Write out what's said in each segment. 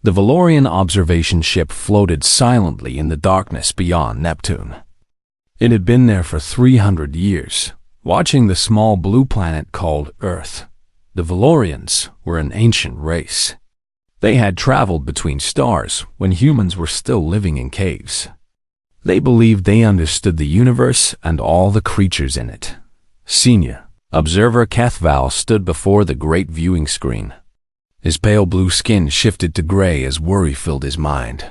The Valorian observation ship floated silently in the darkness beyond Neptune. It had been there for 300 years, watching the small blue planet called Earth. The Valorians were an ancient race. They had traveled between stars when humans were still living in caves. They believed they understood the universe and all the creatures in it. Senior observer Kethval stood before the great viewing screen. His pale blue skin shifted to gray as worry filled his mind.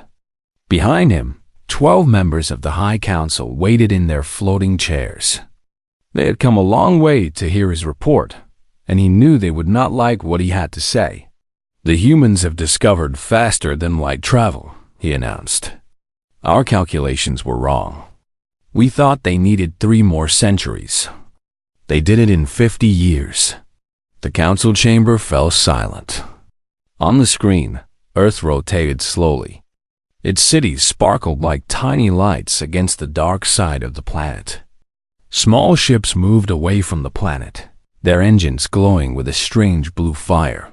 Behind him, 12 members of the High Council waited in their floating chairs. They had come a long way to hear his report, and he knew they would not like what he had to say. "The humans have discovered faster than light travel," he announced. "Our calculations were wrong. We thought they needed 3 more centuries. They did it in 50 years. The council chamber fell silent. On the screen, Earth rotated slowly. Its cities sparkled like tiny lights against the dark side of the planet. Small ships moved away from the planet, their engines glowing with a strange blue fire.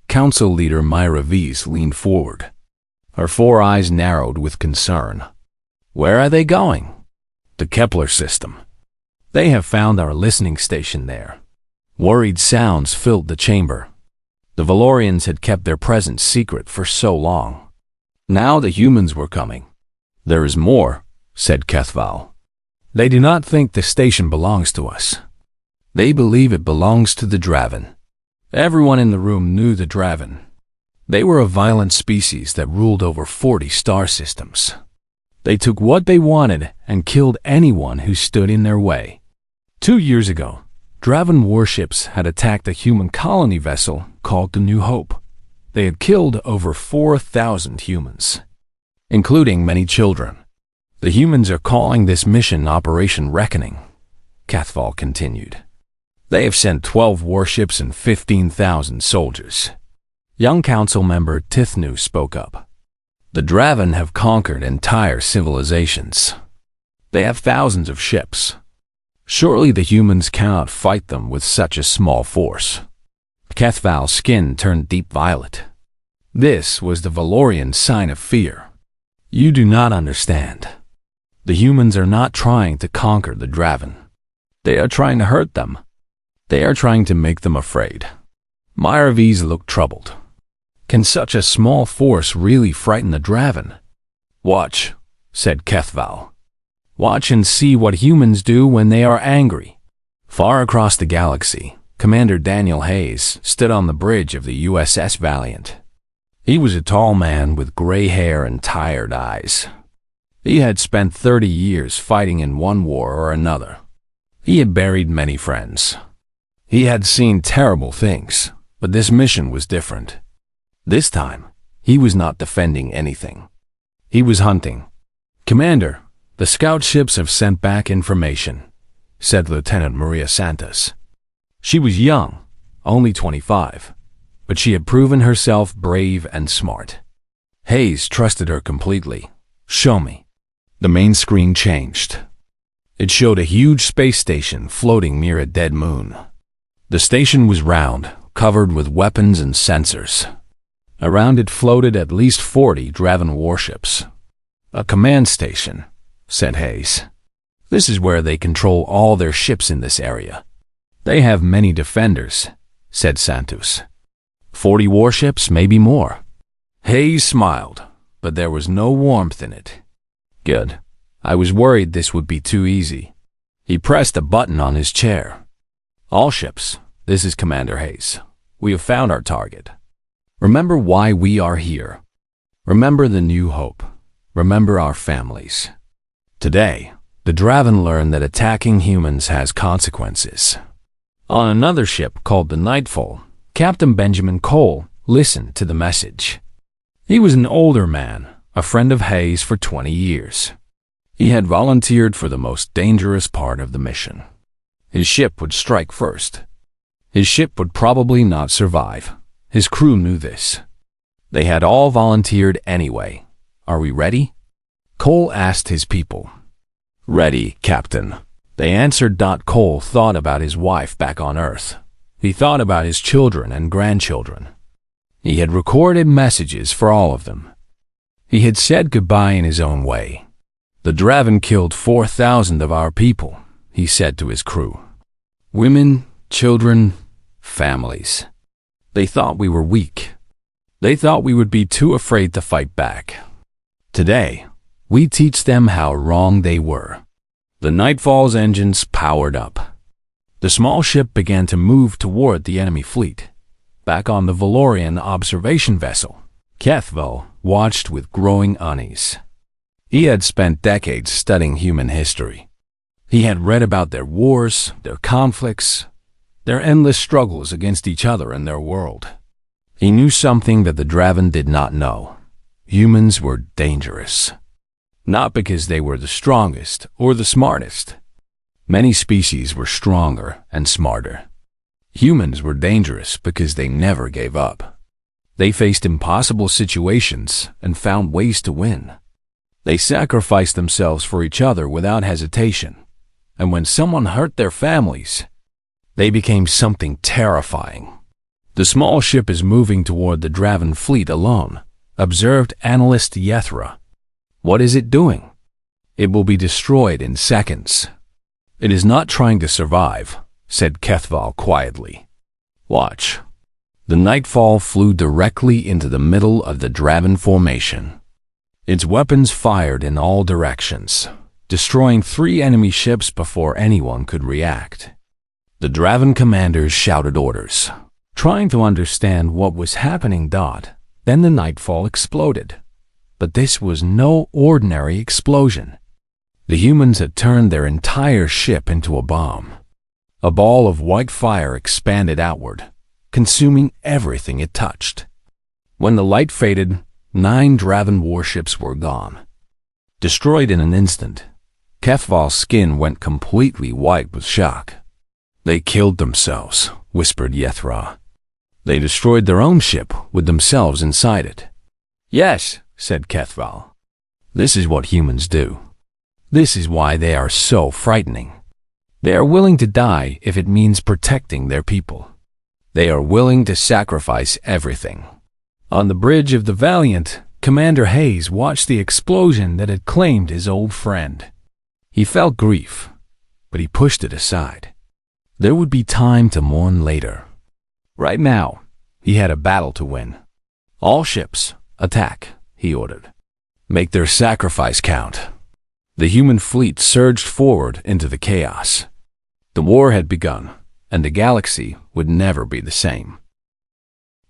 Council leader Myra V's leaned forward. Her 4 eyes narrowed with concern. "Where are they going?" "The Kepler system. They have found our listening station there." Worried sounds filled the chamber. The Valorians had kept their presence secret for so long. Now the humans were coming. "There is more," said Kethval. "They do not think the station belongs to us. They believe it belongs to the Draven." Everyone in the room knew the Draven. They were a violent species that ruled over 40 star systems. They took what they wanted and killed anyone who stood in their way. 2 years ago, Draven warships had attacked a human colony vessel called the New Hope. They had killed over 4,000 humans, including many children. "The humans are calling this mission Operation Reckoning," Kethval continued. "They have sent 12 warships and 15,000 soldiers." Young council member Tithnu spoke up. "The Draven have conquered entire civilizations. They have thousands of ships. Surely the humans cannot fight them with such a small force." Kethval's skin turned deep violet. This was the Valorian sign of fear. "You do not understand. The humans are not trying to conquer the Draven. They are trying to hurt them. They are trying to make them afraid." Myra V's looked troubled. "Can such a small force really frighten the Draven?" "Watch," said Kethval. "Watch and see what humans do when they are angry." Far across the galaxy, Commander Daniel Hayes stood on the bridge of the USS Valiant. He was a tall man with gray hair and tired eyes. He had spent 30 years fighting in one war or another. He had buried many friends. He had seen terrible things, but this mission was different. This time, he was not defending anything. He was hunting. "Commander, the scout ships have sent back information," said Lieutenant Maria Santos. She was young, only 25, but she had proven herself brave and smart. Hayes trusted her completely. "Show me." The main screen changed. It showed a huge space station floating near a dead moon. The station was round, covered with weapons and sensors. Around it floated at least 40 Draven warships. "A command station," said Hayes. "This is where they control all their ships in this area." "They have many defenders," said Santos. 40 warships, maybe more." Hayes smiled, but there was no warmth in it. "Good. I was worried this would be too easy." He pressed a button on his chair. "All ships, this is Commander Hayes. We have found our target. Remember why we are here. Remember the New Hope. Remember our families. Today, the Draven learned that attacking humans has consequences." On another ship called the Nightfall, Captain Benjamin Cole listened to the message. He was an older man, a friend of Hayes for 20 years. He had volunteered for the most dangerous part of the mission. His ship would strike first. His ship would probably not survive. His crew knew this. They had all volunteered anyway. "Are we ready?" Cole asked his people. "Ready, Captain." They answered. Cole thought about his wife back on Earth. He thought about his children and grandchildren. He had recorded messages for all of them. He had said goodbye in his own way. "The Draven killed 4,000 of our people," he said to his crew. "Women, children, families. They thought we were weak. They thought we would be too afraid to fight back. Today, we teach them how wrong they were." The Nightfall's engines powered up. The small ship began to move toward the enemy fleet. Back on the Valorian observation vessel, Kethval watched with growing unease. He had spent decades studying human history. He had read about their wars, their conflicts, their endless struggles against each other and their world. He knew something that the Draven did not know. Humans were dangerous. Not because they were the strongest or the smartest. Many species were stronger and smarter. Humans were dangerous because they never gave up. They faced impossible situations and found ways to win. They sacrificed themselves for each other without hesitation. And when someone hurt their families, they became something terrifying. "The small ship is moving toward the Draven fleet alone," observed analyst Yethra. "What is it doing? It will be destroyed in seconds." "It is not trying to survive," said Kethval quietly. "Watch." The Nightfall flew directly into the middle of the Draven formation. Its weapons fired in all directions, destroying 3 enemy ships before anyone could react. The Draven commanders shouted orders, trying to understand what was happening. Then the Nightfall exploded. But this was no ordinary explosion. The humans had turned their entire ship into a bomb. A ball of white fire expanded outward, consuming everything it touched. When the light faded, 9 Draven warships were gone. Destroyed in an instant, Kethval's skin went completely white with shock. "They killed themselves," whispered Yethra. "They destroyed their own ship with themselves inside it." "Yes," said Kethval. "This is what humans do. This is why they are so frightening. They are willing to die if it means protecting their people. They are willing to sacrifice everything." On the bridge of the Valiant, Commander Hayes watched the explosion that had claimed his old friend. He felt grief, but he pushed it aside. There would be time to mourn later. Right now, he had a battle to win. "All ships, attack," he ordered. "Make their sacrifice count." The human fleet surged forward into the chaos. The war had begun, and the galaxy would never be the same.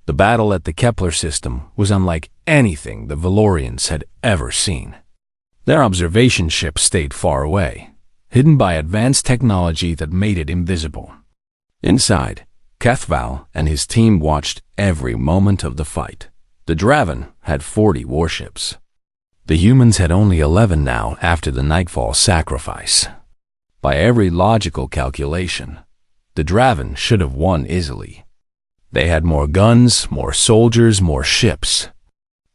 The battle at the Kepler system was unlike anything the Valorians had ever seen. Their observation ship stayed far away, hidden by advanced technology that made it invisible. Inside, Kethval and his team watched every moment of the fight. The Draven had 40 warships. The humans had only 11 now after the Nightfall sacrifice. By every logical calculation, the Draven should have won easily. They had more guns, more soldiers, more ships.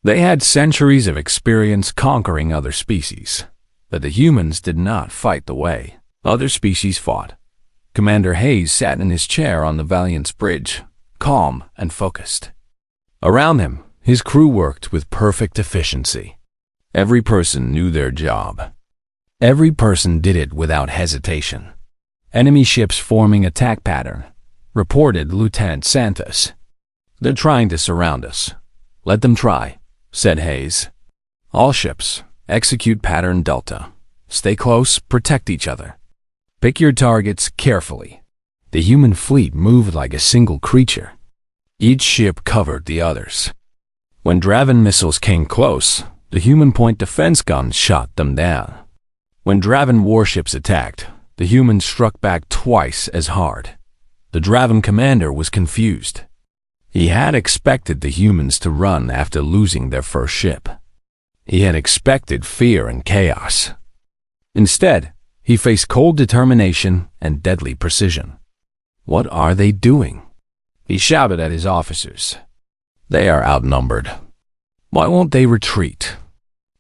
They had centuries of experience conquering other species, but the humans did not fight the way other species fought. Commander Hayes sat in his chair on the Valiant's bridge, calm and focused. Around him, his crew worked with perfect efficiency. Every person knew their job. Every person did it without hesitation. "Enemy ships forming attack pattern," reported Lieutenant Santos. "They're trying to surround us." "Let them try," said Hayes. "All ships, execute pattern Delta. Stay close, protect each other. Pick your targets carefully." The human fleet moved like a single creature. Each ship covered the others. When Draven missiles came close, the human point defense guns shot them down. When Draven warships attacked, the humans struck back twice as hard. The Draven commander was confused. He had expected the humans to run after losing their first ship. He had expected fear and chaos. Instead, he faced cold determination and deadly precision. "What are they doing?" he shouted at his officers. "They are outnumbered. Why won't they retreat?"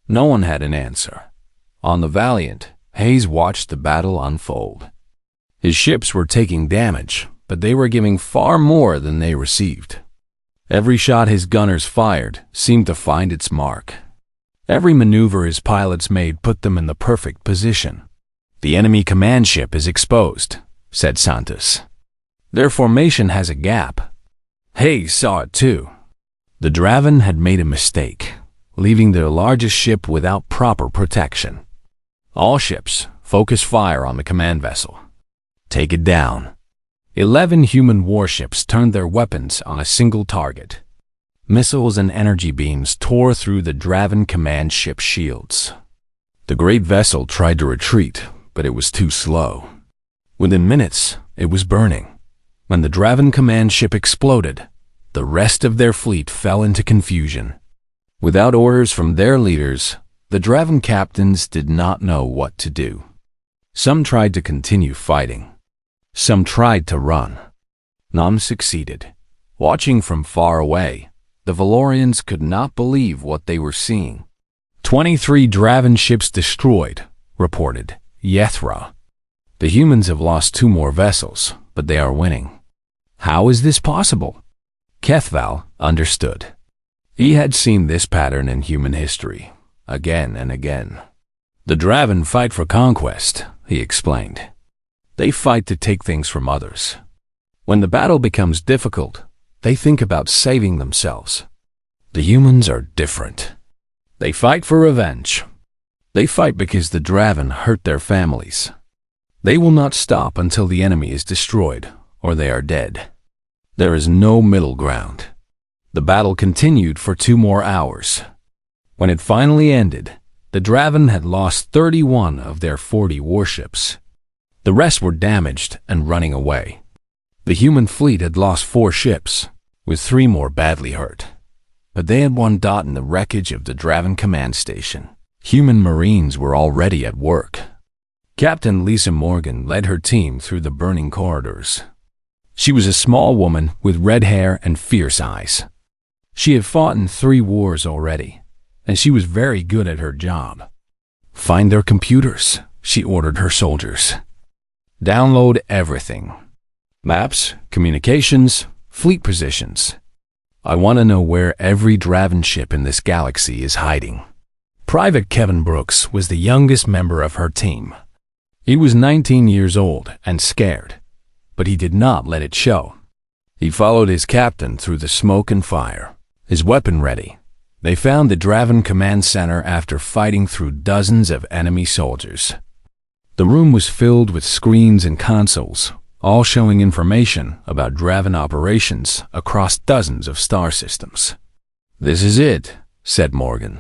No one had an answer. On the Valiant, Hayes watched the battle unfold. His ships were taking damage, but they were giving far more than they received. Every shot his gunners fired seemed to find its mark. Every maneuver his pilots made put them in the perfect position. "The enemy command ship is exposed," said Santos. "Their formation has a gap." Hayes saw it too. The Draven had made a mistake, leaving their largest ship without proper protection. "All ships, focus fire on the command vessel. Take it down." 11 human warships turned their weapons on a single target. Missiles and energy beams tore through the Draven command ship shields. The great vessel tried to retreat, but it was too slow. Within minutes, it was burning. When the Draven command ship exploded, the rest of their fleet fell into confusion. Without orders from their leaders, the Draven captains did not know what to do. Some tried to continue fighting. Some tried to run. None succeeded. Watching from far away, the Valorians could not believe what they were seeing. 23 Draven ships destroyed, reported Yethra. "The humans have lost 2 more vessels, but they are winning." "How is this possible?" Kethval understood. He had seen this pattern in human history, again and again. "The Draven fight for conquest," he explained. "They fight to take things from others. When the battle becomes difficult, they think about saving themselves. The humans are different. They fight for revenge. They fight because the Draven hurt their families. They will not stop until the enemy is destroyed or they are dead. There is no middle ground." The battle continued for 2 more hours. When it finally ended, the Draven had lost 31 of their 40 warships. The rest were damaged and running away. The human fleet had lost 4 ships, with 3 more badly hurt. But they had won dot in the wreckage of the Draven command station. Human Marines were already at work. Captain Lisa Morgan led her team through the burning corridors. She was a small woman with red hair and fierce eyes. She had fought in 3 wars already, and she was very good at her job. "Find their computers," she ordered her soldiers. "Download everything. Maps, communications, fleet positions. I want to know where every Draven ship in this galaxy is hiding." Private Kevin Brooks was the youngest member of her team. He was 19 years old and scared, but he did not let it show. He followed his captain through the smoke and fire, his weapon ready. They found the Draven command center after fighting through dozens of enemy soldiers. The room was filled with screens and consoles, all showing information about Draven operations across dozens of star systems. "This is it," said Morgan.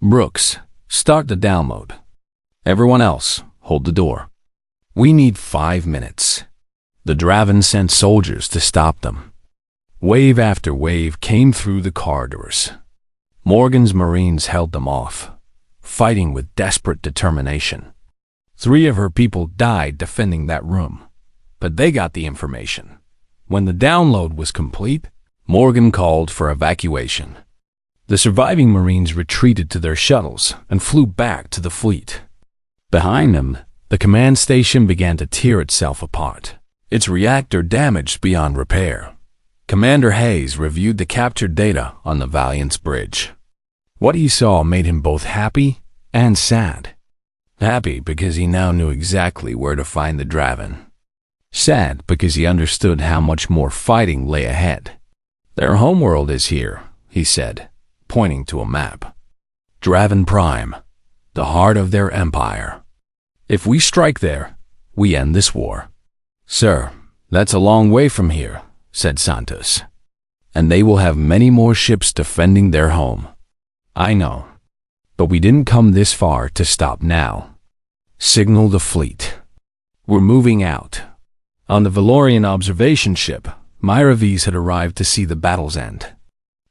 "Brooks, start the download. Everyone else, hold the door. We need 5 minutes." The Draven sent soldiers to stop them. Wave after wave came through the corridors. Morgan's Marines held them off, fighting with desperate determination. 3 of her people died defending that room, but they got the information. When the download was complete, Morgan called for evacuation. The surviving Marines retreated to their shuttles and flew back to the fleet. Behind them, the command station began to tear itself apart, its reactor damaged beyond repair. Commander Hayes reviewed the captured data on the Valiant's bridge. What he saw made him both happy and sad. Happy because he now knew exactly where to find the Draven. Sad because he understood how much more fighting lay ahead. "Their homeworld is here," he said, pointing to a map. "Draven Prime, the heart of their empire. If we strike there, we end this war." "Sir, that's a long way from here," said Santos. "And they will have many more ships defending their home." "I know, but we didn't come this far to stop now. Signal the fleet. We're moving out." On the Valorian observation ship, Myra V's had arrived to see the battle's end.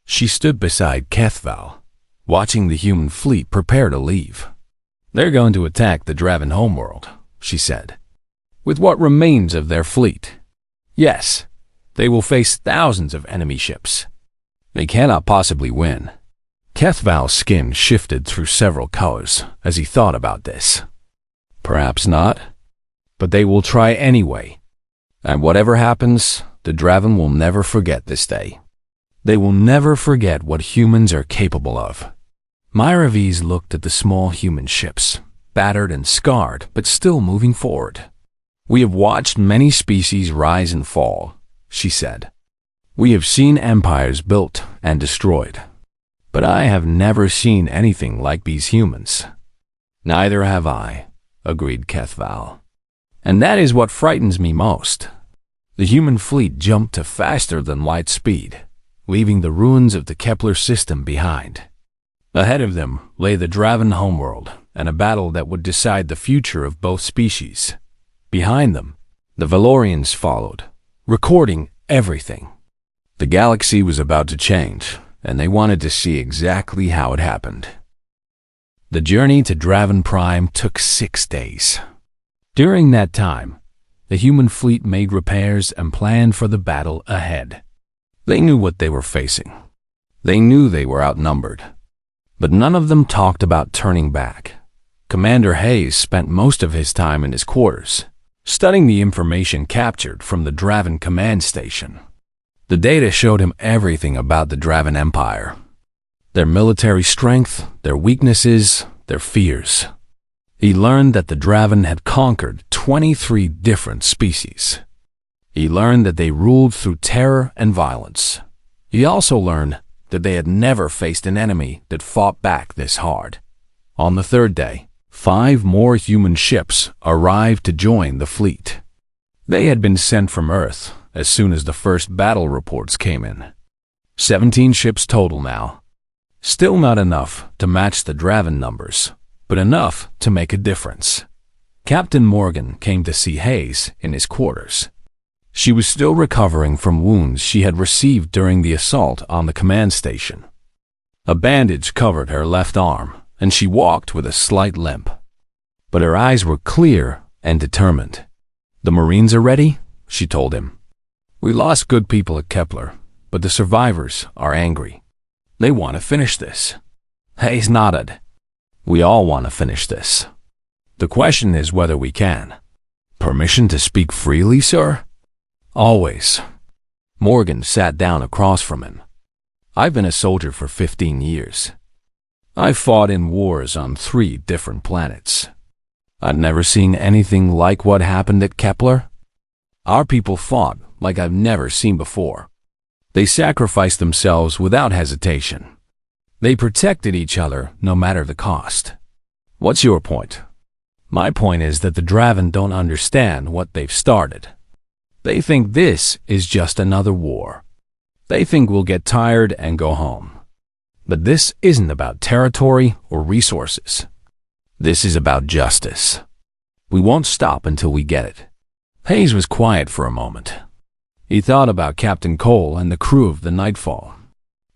She stood beside Kethval, watching the human fleet prepare to leave. "They're going to attack the Draven homeworld," she said. "With what remains of their fleet. Yes, they will face thousands of enemy ships. They cannot possibly win." Kethval's skin shifted through several colors as he thought about this. "Perhaps not, but they will try anyway. And whatever happens, the Draven will never forget this day." They will never forget what humans are capable of. Myravis looked at the small human ships, battered and scarred, but still moving forward. We have watched many species rise and fall, she said. We have seen empires built and destroyed. But I have never seen anything like these humans. Neither have I, agreed Kethval. And that is what frightens me most. The human fleet jumped to faster than light speed, leaving the ruins of the Kepler system behind. Ahead of them lay the Draven homeworld and a battle that would decide the future of both species. Behind them, the Valorians followed, recording everything. The galaxy was about to change, and they wanted to see exactly how it happened. The journey to Draven Prime took 6 days. During that time, the human fleet made repairs and planned for the battle ahead. They knew what they were facing. They knew they were outnumbered. But none of them talked about turning back. Commander Hayes spent most of his time in his quarters, studying the information captured from the Draven command station. The data showed him everything about the Draven Empire. Their military strength, their weaknesses, their fears. He learned that the Draven had conquered 23 different species. He learned that they ruled through terror and violence. He also learned that they had never faced an enemy that fought back this hard. On the 3rd day, 5 more human ships arrived to join the fleet. They had been sent from Earth as soon as the first battle reports came in. 17 ships total now. Still not enough to match the Draven numbers, but enough to make a difference. Captain Morgan came to see Hayes in his quarters. She was still recovering from wounds she had received during the assault on the command station. A bandage covered her left arm, and she walked with a slight limp. But her eyes were clear and determined. "The Marines are ready," she told him. "We lost good people at Kepler, but the survivors are angry. They want to finish this." Hayes nodded. "We all want to finish this. The question is whether we can." "Permission to speak freely, sir?" "Always." Morgan sat down across from him. "I've been a soldier for 15 years. I've fought in wars on 3 different planets. I've never seen anything like what happened at Kepler. Our people fought like I've never seen before. They sacrificed themselves without hesitation. They protected each other no matter the cost. What's your point?" "My point is that the Draven don't understand what they've started. They think this is just another war. They think we'll get tired and go home. But this isn't about territory or resources. This is about justice. We won't stop until we get it." Hayes was quiet for a moment. He thought about Captain Cole and the crew of the Nightfall.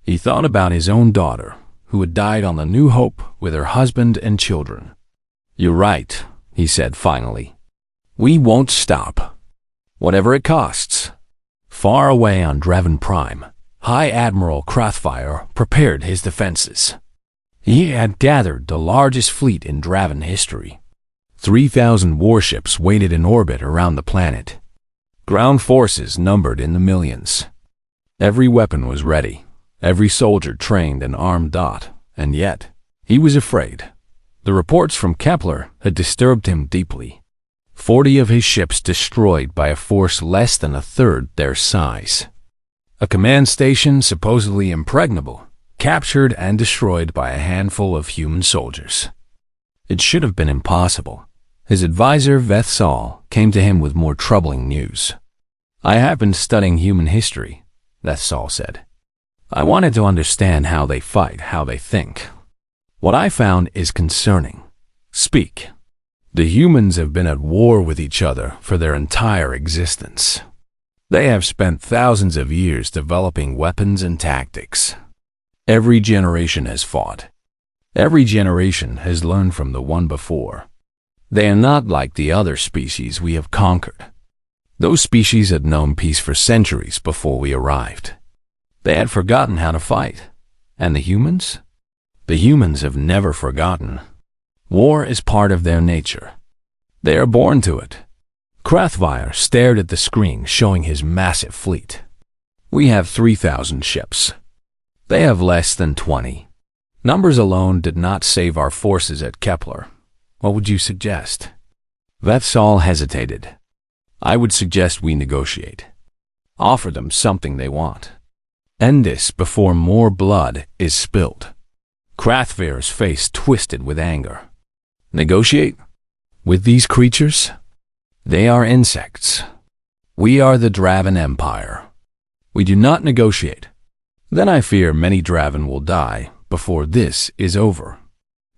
He thought about his own daughter, who had died on the New Hope with her husband and children. "You're right," he said finally. "We won't stop, whatever it costs." Far away on Draven Prime, High Admiral Crathfire prepared his defenses. He had gathered the largest fleet in Draven history. 3,000 warships waited in orbit around the planet. Ground forces numbered in the millions. Every weapon was ready, every soldier trained and armed. And yet, he was afraid. The reports from Kepler had disturbed him deeply. 40 of his ships destroyed by a force less than a third their size. A command station supposedly impregnable, captured and destroyed by a handful of human soldiers. It should have been impossible. His advisor, Vethsal, came to him with more troubling news. "I have been studying human history," Vethsal said. "I wanted to understand how they fight, how they think. What I found is concerning. Speak." "The humans have been at war with each other for their entire existence. They have spent thousands of years developing weapons and tactics. Every generation has fought. Every generation has learned from the one before. They are not like the other species we have conquered. Those species had known peace for centuries before we arrived. They had forgotten how to fight. And the humans? The humans have never forgotten. War is part of their nature. They are born to it." Crathfire stared at the screen showing his massive fleet. "We have 3,000 ships, They have less than 20. Numbers alone did not save our forces at Kepler. What would you suggest? Vethsal hesitated. I would suggest we negotiate. Offer them something they want. End this before more blood is spilled. Krathvir's face twisted with anger. Negotiate? With these creatures? They are insects. We are the Draven Empire. We do not negotiate. Then I fear many Draven will die before this is over.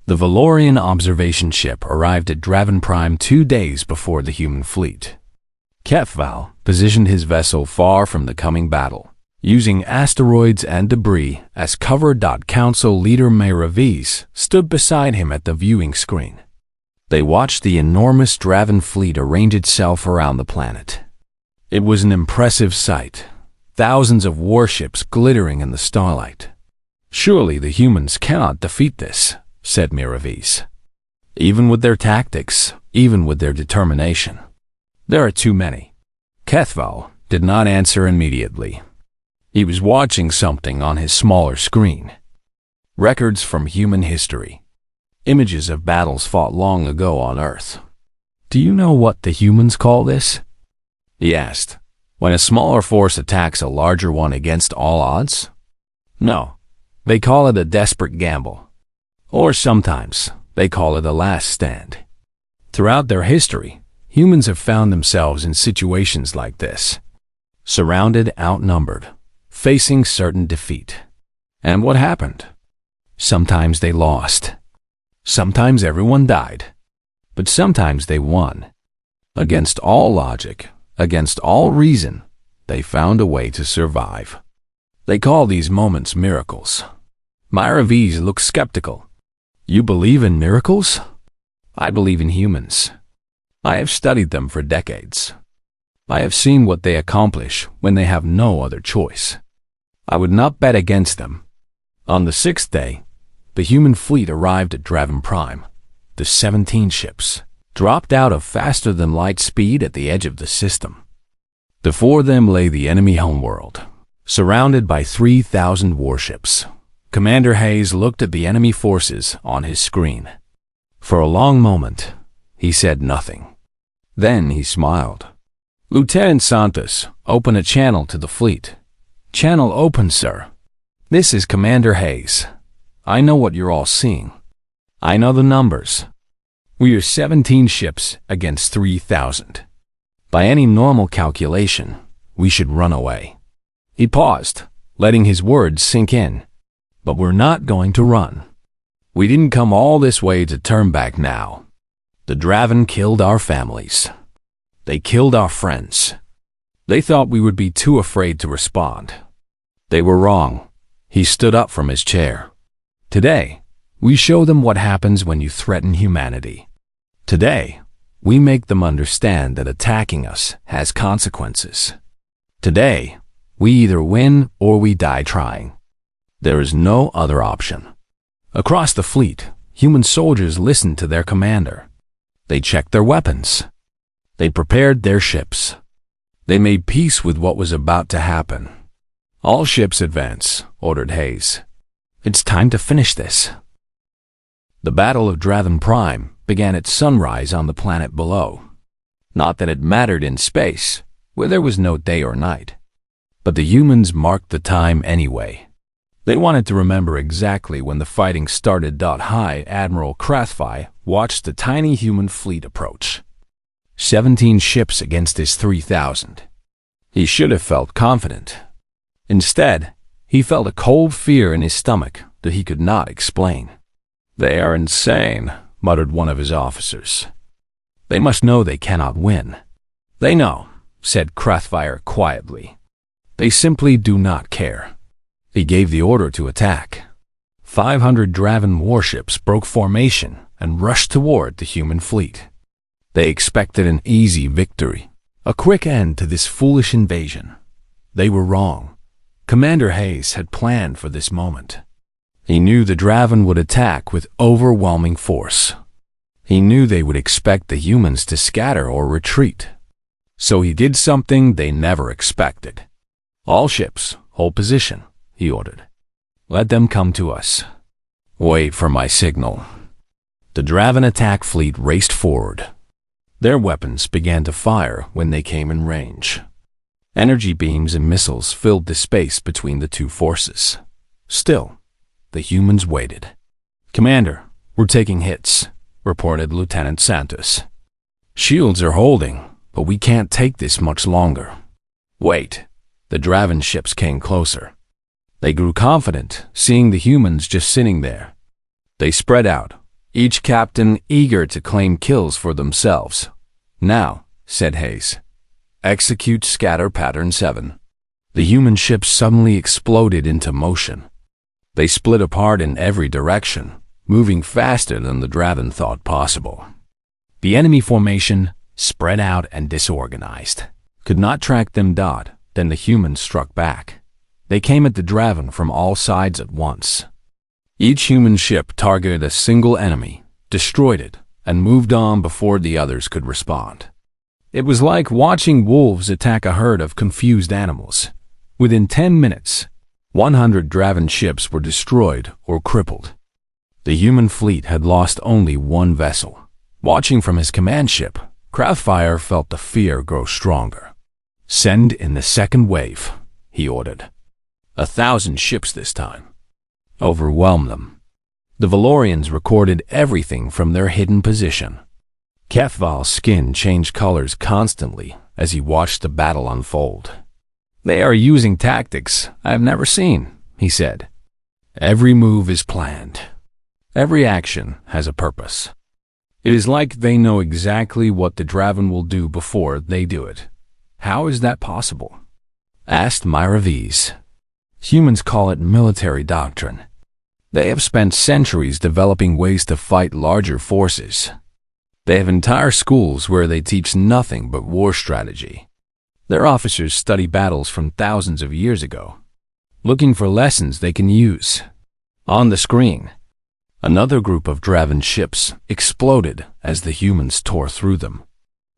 The Valorian observation ship arrived at Draven Prime 2 days before the human fleet. Kefval positioned his vessel far from the coming battle, using asteroids and debris as cover. Council leader Meraviz stood beside him at the viewing screen. They watched the enormous Draven fleet arrange itself around the planet. It was an impressive sight, thousands of warships glittering in the starlight. Surely the humans cannot defeat this, said Meraviz. Even with their tactics, even with their determination. There are too many. Kethval did not answer immediately. He was watching something on his smaller screen. Records from human history. Images of battles fought long ago on Earth. Do you know what the humans call this? He asked. When a smaller force attacks a larger one against all odds? No. They call it a desperate gamble. Or sometimes they call it a last stand. Throughout their history, humans have found themselves in situations like this. Surrounded, outnumbered, facing certain defeat. And what happened? Sometimes they lost. Sometimes everyone died. But sometimes they won. Against all logic, against all reason, they found a way to survive. They call these moments miracles. Meraviz looked skeptical. You believe in miracles? I believe in humans. I have studied them for decades. I have seen what they accomplish when they have no other choice. I would not bet against them. On the 6th day, the human fleet arrived at Draven Prime. The 17 ships dropped out of faster-than-light speed at the edge of the system. Before them lay the enemy homeworld, surrounded by 3,000 warships. Commander Hayes looked at the enemy forces on his screen. For a long moment, he said nothing. Then he smiled. Lieutenant Santos, open a channel to the fleet. Channel open, sir. This is Commander Hayes. I know what you're all seeing. I know the numbers. We are 17 ships against 3,000. By any normal calculation, we should run away. He paused, letting his words sink in. But we're not going to run. We didn't come all this way to turn back now. The Draven killed our families. They killed our friends. They thought we would be too afraid to respond. They were wrong. He stood up from his chair. Today, we show them what happens when you threaten humanity. Today, we make them understand that attacking us has consequences. Today, we either win or we die trying. There is no other option. Across the fleet, human soldiers listened to their commander. They checked their weapons. They prepared their ships. They made peace with what was about to happen. All ships advance, ordered Hayes. It's time to finish this. The Battle of Draven Prime began at sunrise on the planet below. Not that it mattered in space, where there was no day or night. But the humans marked the time anyway. They wanted to remember exactly when the fighting started. High Admiral Krathvi watched the tiny human fleet approach. 17 ships against his 3,000. He should have felt confident. Instead, he felt a cold fear in his stomach that he could not explain. They are insane, muttered one of his officers. They must know they cannot win. They know, said Krathvi quietly. They simply do not care. He gave the order to attack. 500 Draven warships broke formation and rushed toward the human fleet. They expected an easy victory, a quick end to this foolish invasion. They were wrong. Commander Hayes had planned for this moment. He knew the Draven would attack with overwhelming force. He knew they would expect the humans to scatter or retreat. So he did something they never expected. All ships, hold position, he ordered. Let them come to us. Wait for my signal. The Draven attack fleet raced forward. Their weapons began to fire when they came in range. Energy beams and missiles filled the space between the two forces. Still, the humans waited. "Commander, we're taking hits," reported Lieutenant Santos. "Shields are holding, but we can't take this much longer." Wait. The Draven ships came closer. They grew confident, seeing the humans just sitting there. They spread out, each captain eager to claim kills for themselves. "Now," said Hayes, "execute scatter pattern 7. The human ships suddenly exploded into motion. They split apart in every direction, moving faster than the Draven thought possible. The enemy formation spread out and disorganized. Could not track them. Then the humans struck back. They came at the Draven from all sides at once. Each human ship targeted a single enemy, destroyed it, and moved on before the others could respond. It was like watching wolves attack a herd of confused animals. Within 10 minutes, 100 Draven ships were destroyed or crippled. The human fleet had lost only one vessel. Watching from his command ship, Craftfire felt the fear grow stronger. "Send in the second wave," he ordered. 1,000 ships this time. Overwhelm them. The Valorians recorded everything from their hidden position. Kethval's skin changed colors constantly as he watched the battle unfold. "They are using tactics I've never seen," he said. "Every move is planned. Every action has a purpose. It is like they know exactly what the Draven will do before they do it." "How is that possible?" asked Myra V's. "Humans call it military doctrine. They have spent centuries developing ways to fight larger forces. They have entire schools where they teach nothing but war strategy. Their officers study battles from thousands of years ago, looking for lessons they can use." On the screen, another group of Draven ships exploded as the humans tore through them.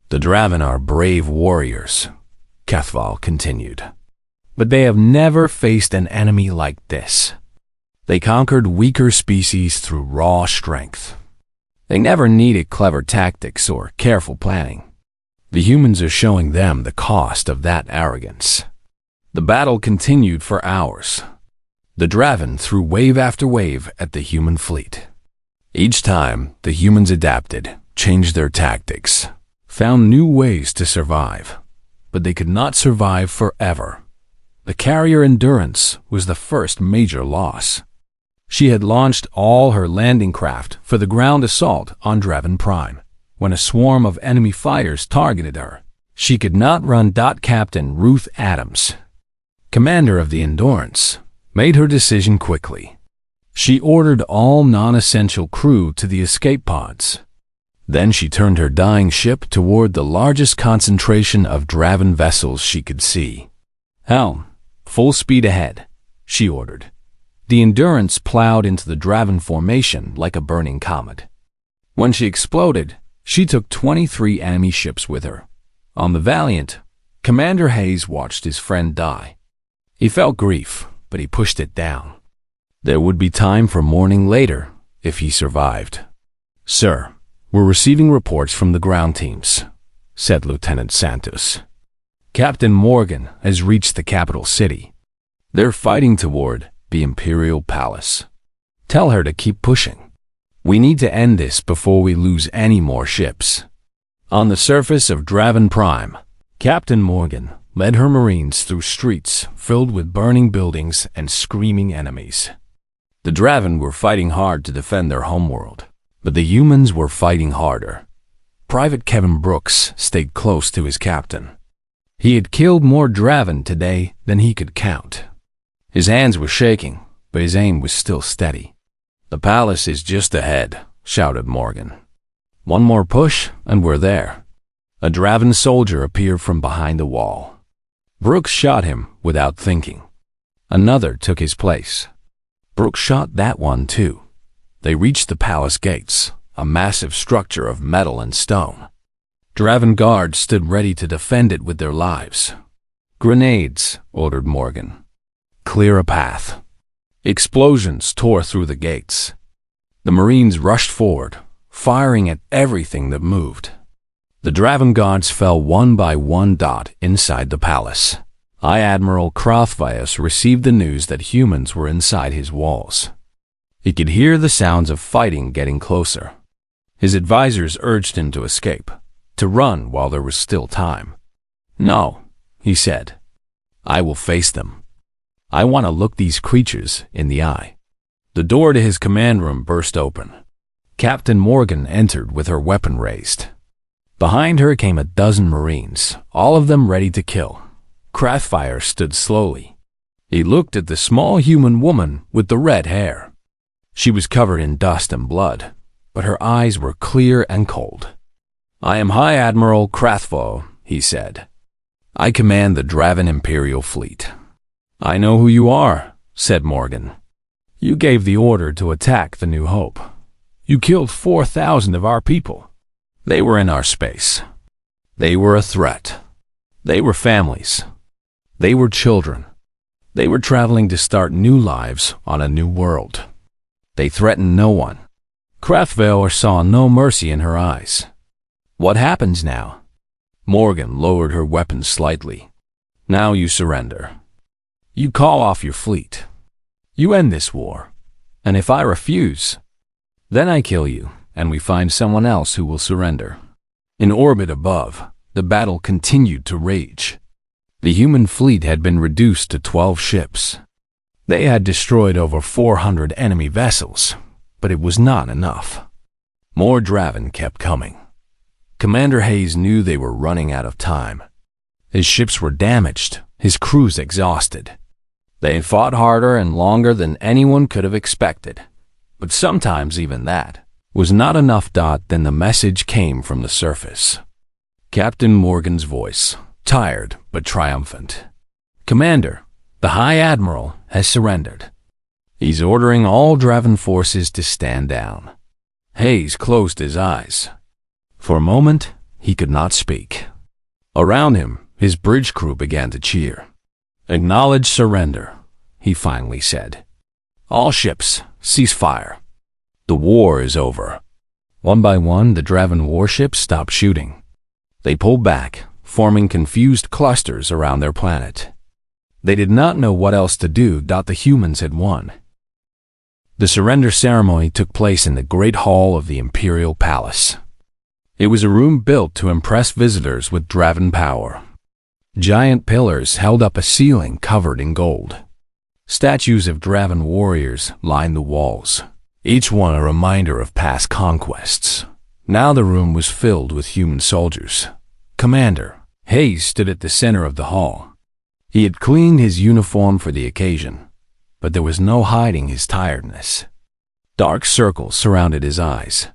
"The Draven are brave warriors," Kethval continued. "But they have never faced an enemy like this. They conquered weaker species through raw strength. They never needed clever tactics or careful planning. The humans are showing them the cost of that arrogance." The battle continued for hours. The Draven threw wave after wave at the human fleet. Each time, the humans adapted, changed their tactics, found new ways to survive. But they could not survive forever. The carrier Endurance was the first major loss. She had launched all her landing craft for the ground assault on Draven Prime. When a swarm of enemy fighters targeted her, she could not run. Captain Ruth Adams, commander of the Endurance, made her decision quickly. She ordered all non-essential crew to the escape pods. Then she turned her dying ship toward the largest concentration of Draven vessels she could see. "Helm, full speed ahead," she ordered. The Endurance plowed into the Draven formation like a burning comet. When she exploded, she took 23 enemy ships with her. On the Valiant, Commander Hayes watched his friend die. He felt grief, but he pushed it down. There would be time for mourning later if he survived. "Sir, we're receiving reports from the ground teams," said Lieutenant Santos. "Captain Morgan has reached the capital city. They're fighting toward the Imperial Palace. Tell her to keep pushing. We need to end this before we lose any more ships." On the surface of Draven Prime, Captain Morgan led her Marines through streets filled with burning buildings and screaming enemies. The Draven were fighting hard to defend their homeworld, but the humans were fighting harder. Private Kevin Brooks stayed close to his captain. He had killed more Draven today than he could count. His hands were shaking, but his aim was still steady. "The palace is just ahead," shouted Morgan. "One more push, and we're there." A Draven soldier appeared from behind the wall. Brooks shot him without thinking. Another took his place. Brooks shot that one too. They reached the palace gates, a massive structure of metal and stone. Draven guards stood ready to defend it with their lives. "Grenades," ordered Morgan. "Clear a path." Explosions tore through the gates. The Marines rushed forward, firing at everything that moved. The Draven gods fell one by one. Inside the palace, High Admiral Crothvius received the news that humans were inside his walls. He could hear the sounds of fighting getting closer. His advisors urged him to escape, to run while there was still time. "No," he said. "I will face them. I want to look these creatures in the eye." The door to his command room burst open. Captain Morgan entered with her weapon raised. Behind her came a dozen Marines, all of them ready to kill. Crothfire stood slowly. He looked at the small human woman with the red hair. She was covered in dust and blood, but her eyes were clear and cold. "I am High Admiral Crothvo," he said. "I command the Draven Imperial Fleet." "I know who you are," said Morgan. "You gave the order to attack the New Hope. You killed 4,000 of our people. They were in our space. They were a threat. They were families. They were children. They were traveling to start new lives on a new world. They threatened no one." Crothvale saw no mercy in her eyes. "What happens now?" Morgan lowered her weapon slightly. "Now you surrender. You call off your fleet. You end this war. And if I refuse, then I kill you and we find someone else who will surrender." In orbit above, the battle continued to rage. The human fleet had been reduced to 12 ships. They had destroyed over 400 enemy vessels, but it was not enough. More Draven kept coming. Commander Hayes knew they were running out of time. His ships were damaged, his crews exhausted. They fought harder and longer than anyone could have expected. But sometimes even that was not enough. Then the message came from the surface. Captain Morgan's voice, tired but triumphant. "Commander, the High Admiral has surrendered. He's ordering all Draven forces to stand down." Hayes closed his eyes. For a moment, he could not speak. Around him, his bridge crew began to cheer. "Acknowledge surrender," he finally said. "All ships, cease fire. The war is over." One by one, the Draven warships stopped shooting. They pulled back, forming confused clusters around their planet. They did not know what else to do. The humans had won. The surrender ceremony took place in the Great Hall of the Imperial Palace. It was a room built to impress visitors with Draven power. Giant pillars held up a ceiling covered in gold. Statues of Draven warriors lined the walls, each one a reminder of past conquests. Now the room was filled with human soldiers. Commander Hayes stood at the center of the hall. He had cleaned his uniform for the occasion, but there was no hiding his tiredness. Dark circles surrounded his eyes.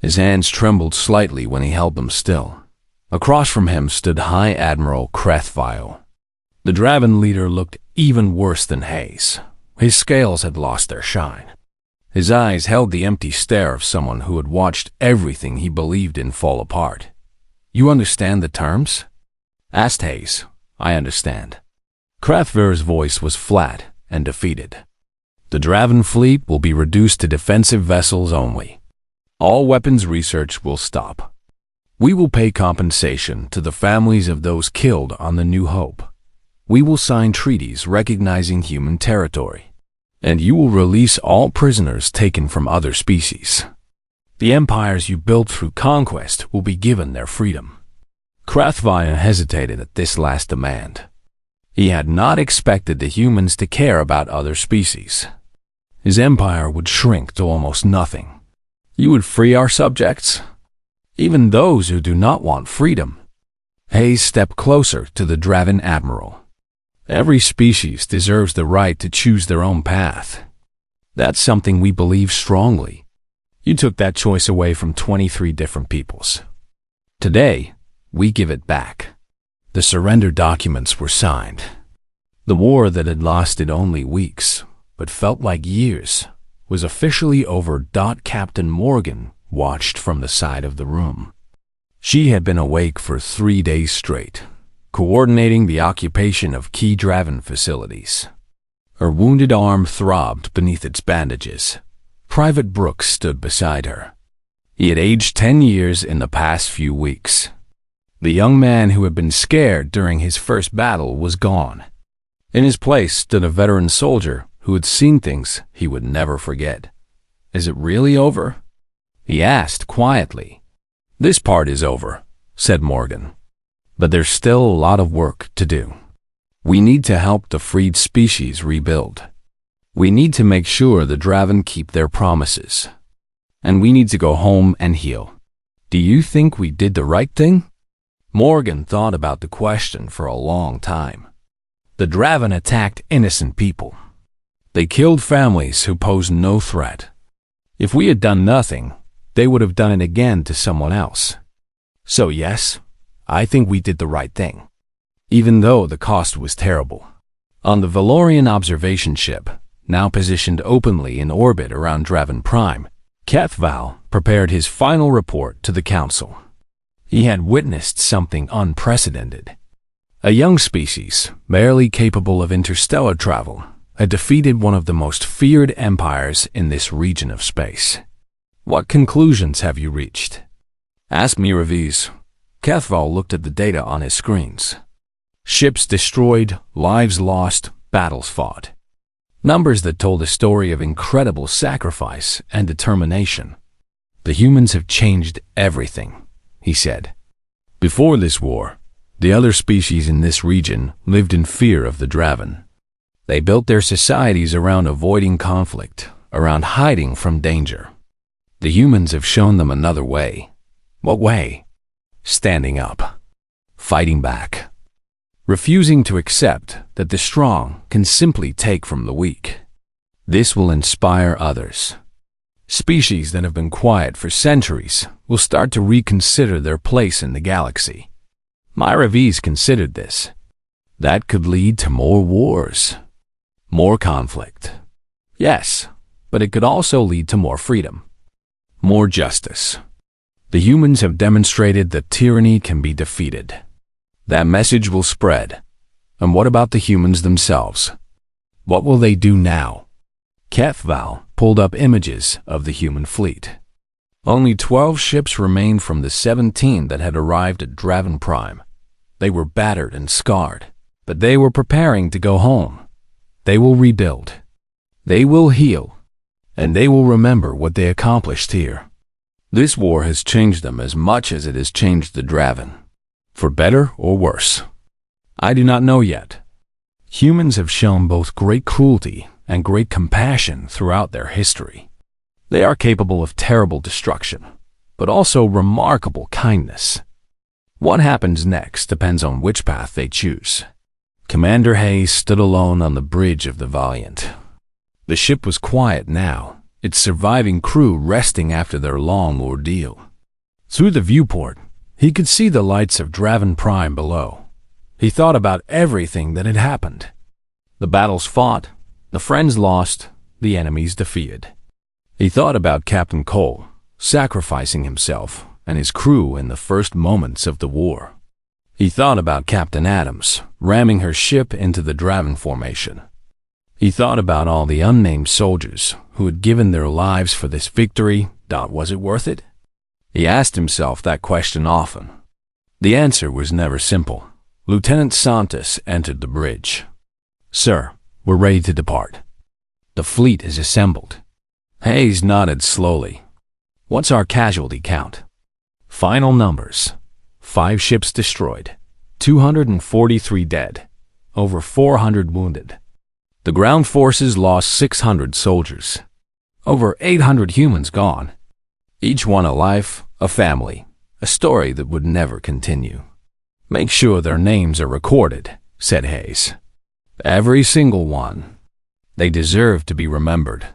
His hands trembled slightly when he held them still. Across from him stood High Admiral Crothvile. The Draven leader looked even worse than Hayes. His scales had lost their shine. His eyes held the empty stare of someone who had watched everything he believed in fall apart. "You understand the terms?" asked Hayes. "I understand." Crothvile's voice was flat and defeated. "The Draven fleet will be reduced to defensive vessels only. All weapons research will stop. We will pay compensation to the families of those killed on the New Hope. We will sign treaties recognizing human territory. And you will release all prisoners taken from other species. The empires you built through conquest will be given their freedom." Crothvile hesitated at this last demand. He had not expected the humans to care about other species. His empire would shrink to almost nothing. "You would free our subjects? Even those who do not want freedom?" Hayes stepped closer to the Draven Admiral. "Every species deserves the right to choose their own path. That's something we believe strongly. You took that choice away from 23 different peoples. Today, we give it back." The surrender documents were signed. The war that had lasted only weeks, but felt like years, was officially over. Captain Morgan watched from the side of the room. She had been awake for 3 days straight, coordinating the occupation of key Draven facilities. Her wounded arm throbbed beneath its bandages. Private Brooks stood beside her. He had aged 10 years in the past few weeks. The young man who had been scared during his first battle was gone. In his place stood a veteran soldier who had seen things he would never forget. "Is it really over?" he asked quietly. "This part is over," said Morgan. "But there's still a lot of work to do. We need to help the freed species rebuild. We need to make sure the Draven keep their promises. And we need to go home and heal. Do you think we did the right thing?" Morgan thought about the question for a long time. The Draven attacked innocent people. They killed families who posed no threat. If we had done nothing, they would have done it again to someone else. So yes, I think we did the right thing, even though the cost was terrible. On the Valorian observation ship, now positioned openly in orbit around Draven Prime, Kethval prepared his final report to the Council. He had witnessed something unprecedented. A young species, barely capable of interstellar travel, had defeated one of the most feared empires in this region of space. "What conclusions have you reached?" asked Miraviz. Kethval looked at the data on his screens. Ships destroyed, lives lost, battles fought. Numbers that told a story of incredible sacrifice and determination. "The humans have changed everything," he said. "Before this war, the other species in this region lived in fear of the Draven. They built their societies around avoiding conflict, around hiding from danger. The humans have shown them another way." "What way?" "Standing up. Fighting back. Refusing to accept that the strong can simply take from the weak. This will inspire others. Species that have been quiet for centuries will start to reconsider their place in the galaxy." Miraviz considered this. That could lead to more wars, more conflict. Yes, but it could also lead to more freedom, more justice. The humans have demonstrated that tyranny can be defeated. That message will spread. And what about the humans themselves? What will they do now? Kethval pulled up images of the human fleet. Only 12 ships remained from the 17 that had arrived at Draven Prime. They were battered and scarred, but they were preparing to go home. They will rebuild. They will heal. And they will remember what they accomplished here. This war has changed them as much as it has changed the Draven. For better or worse, I do not know yet. Humans have shown both great cruelty and great compassion throughout their history. They are capable of terrible destruction, but also remarkable kindness. What happens next depends on which path they choose. Commander Hayes stood alone on the bridge of the Valiant. The ship was quiet now, its surviving crew resting after their long ordeal. Through the viewport, he could see the lights of Draven Prime below. He thought about everything that had happened. The battles fought, the friends lost, the enemies defeated. He thought about Captain Cole, sacrificing himself and his crew in the first moments of the war. He thought about Captain Adams, ramming her ship into the Draven formation. He thought about all the unnamed soldiers who had given their lives for this victory. Was it worth it? He asked himself that question often. The answer was never simple. Lieutenant Santos entered the bridge. "Sir, we're ready to depart. The fleet is assembled." Hayes nodded slowly. "What's our casualty count?" Final numbers. 5 ships destroyed, 243 dead, over 400 wounded. The ground forces lost 600 soldiers, over 800 humans gone. Each one a life, a family, a story that would never continue. "Make sure their names are recorded," said Hayes. "Every single one. They deserve to be remembered."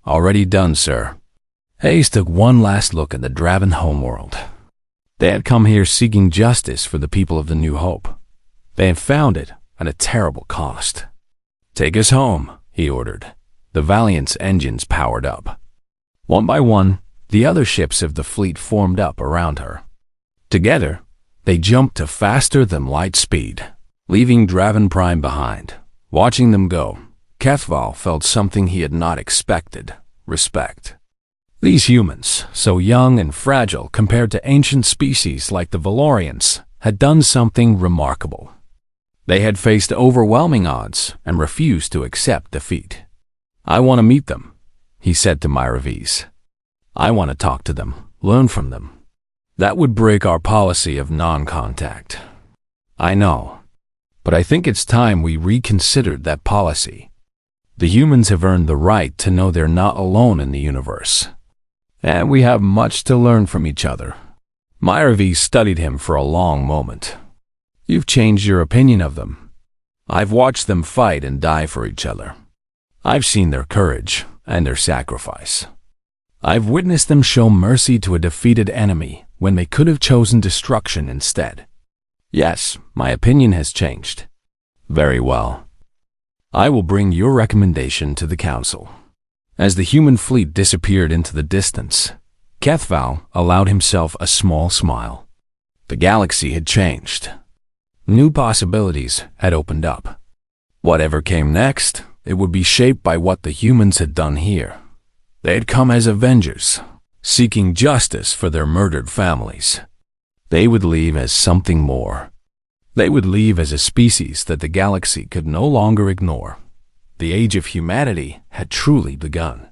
"Already done, sir." Hayes took one last look at the Draven homeworld. They had come here seeking justice for the people of the New Hope. They had found it at a terrible cost. "Take us home," he ordered. The Valiant's engines powered up. One by one, the other ships of the fleet formed up around her. Together, they jumped to faster than light speed, leaving Draven Prime behind. Watching them go, Kethval felt something he had not expected: respect. These humans, so young and fragile compared to ancient species like the Valorians, had done something remarkable. They had faced overwhelming odds and refused to accept defeat. "I want to meet them," he said to Myravis. "I want to talk to them, learn from them. That would break our policy of non-contact." "I know, but I think it's time we reconsidered that policy. The humans have earned the right to know they're not alone in the universe. And we have much to learn from each other." Myravis studied him for a long moment. "You've changed your opinion of them. I've watched them fight and die for each other. I've seen their courage and their sacrifice. I've witnessed them show mercy to a defeated enemy when they could have chosen destruction instead. Yes, my opinion has changed." "Very well. I will bring your recommendation to the council." As the human fleet disappeared into the distance, Kethval allowed himself a small smile. The galaxy had changed. New possibilities had opened up. Whatever came next, it would be shaped by what the humans had done here. They had come as avengers, seeking justice for their murdered families. They would leave as something more. They would leave as a species that the galaxy could no longer ignore. The age of humanity had truly begun.